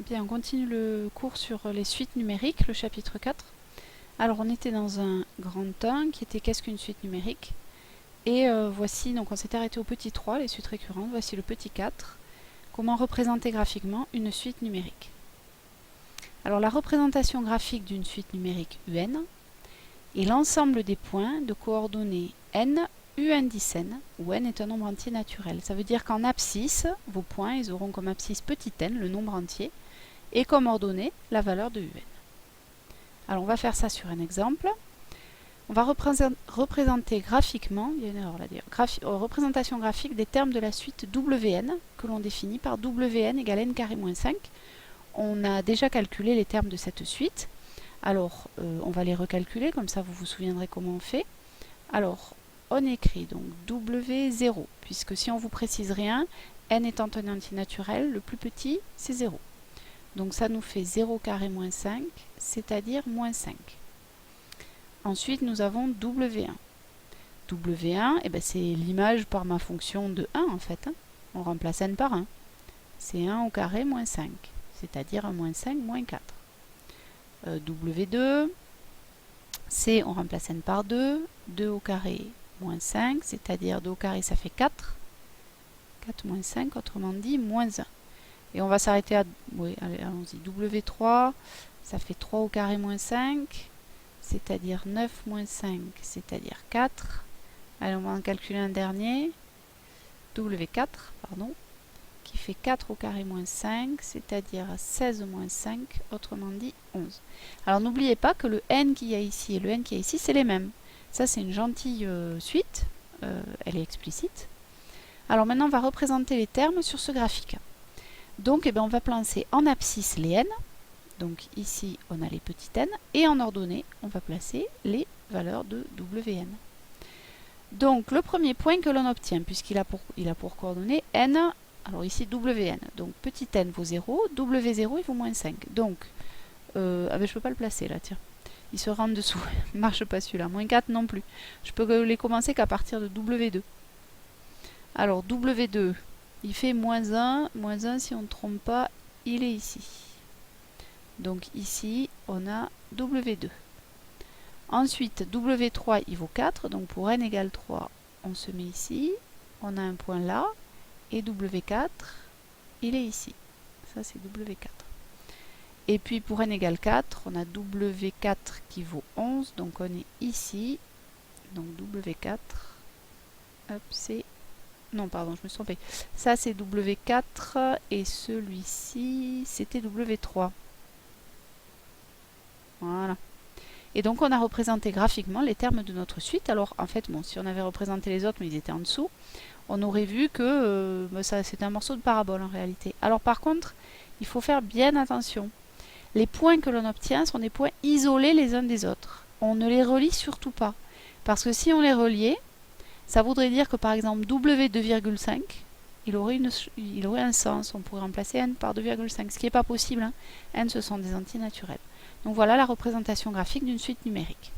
Bien, on continue le cours sur les suites numériques, le chapitre 4. Alors, on était dans un grand 1 qui était qu'est-ce qu'une suite numérique. Et voici, donc on s'était arrêté au petit 3, les suites récurrentes. Voici le petit 4. Comment représenter graphiquement une suite numérique. Alors, la représentation graphique d'une suite numérique UN est l'ensemble des points de coordonnées n, u indice n, où n est un nombre entier naturel. Ça veut dire qu'en abscisse, vos points, ils auront comme abscisse petit n, le nombre entier, et comme ordonnée, la valeur de un. Alors on va faire ça sur un exemple. On va représenter graphiquement, il y a une erreur là d'ailleurs, représentation graphique des termes de la suite Wn, que l'on définit par Wn égale n carré moins 5. On a déjà calculé les termes de cette suite. Alors, on va les recalculer, comme ça vous vous souviendrez comment on fait. Alors, on écrit donc W0, puisque si on vous précise rien, n étant un entier naturel, le plus petit, c'est 0. Donc ça nous fait 0 carré moins 5, c'est-à-dire moins 5. Ensuite, nous avons W1. W1, eh ben, c'est l'image par ma fonction de 1 en fait. On remplace n par 1. C'est 1 au carré moins 5, c'est-à-dire un moins 5 moins 4. W2, c'est on remplace n par 2, 2 au carré moins 5, c'est-à-dire 2 au carré ça fait 4. 4 moins 5, autrement dit moins 1. Et on va s'arrêter à, oui, allez, allons-y, W3, ça fait 3 au carré moins 5, c'est-à-dire 9 moins 5, c'est-à-dire 4. Allez, on va en calculer un dernier, W4, pardon, qui fait 4 au carré moins 5, c'est-à-dire 16 moins 5, autrement dit 11. Alors n'oubliez pas que le n qu'il y a ici et le n qu'il y a ici, c'est les mêmes. Ça, c'est une gentille suite, elle est explicite. Alors maintenant, on va représenter les termes sur ce graphique. Donc, on va placer en abscisse les n. Donc ici, on a les petits n. Et en ordonnée, on va placer les valeurs de Wn. Donc, le premier point que l'on obtient, puisqu'il a pour coordonnées n, alors ici Wn. Donc, petit n vaut 0, W0 il vaut moins 5. Donc, je ne peux pas le placer là, tiens. Il se rend en dessous. Il ne marche pas celui-là. Moins 4 non plus. Je peux les commencer qu'à partir de W2. Alors, W2... il fait moins 1 si on ne trompe pas, il est ici. Donc ici, on a W2. Ensuite, W3, il vaut 4, donc pour n égale 3, on se met ici, on a un point là, et W4, il est ici. Ça, c'est W4. Et puis pour n égale 4, on a W4 qui vaut 11, donc on est ici. Donc W4, hop, c'est... non, pardon, je me suis trompée. Ça, c'est W4 et celui-ci, c'était W3. Voilà. Et donc, on a représenté graphiquement les termes de notre suite. Alors, en fait, bon, si on avait représenté les autres, mais ils étaient en dessous, on aurait vu que ça, c'était un morceau de parabole en réalité. Alors, par contre, il faut faire bien attention. Les points que l'on obtient sont des points isolés les uns des autres. On ne les relie surtout pas. Parce que si on les reliait, ça voudrait dire que par exemple W2,5, il aurait un sens. On pourrait remplacer n par 2,5, ce qui n'est pas possible. Hein. N, ce sont des entiers naturels. Donc voilà la représentation graphique d'une suite numérique.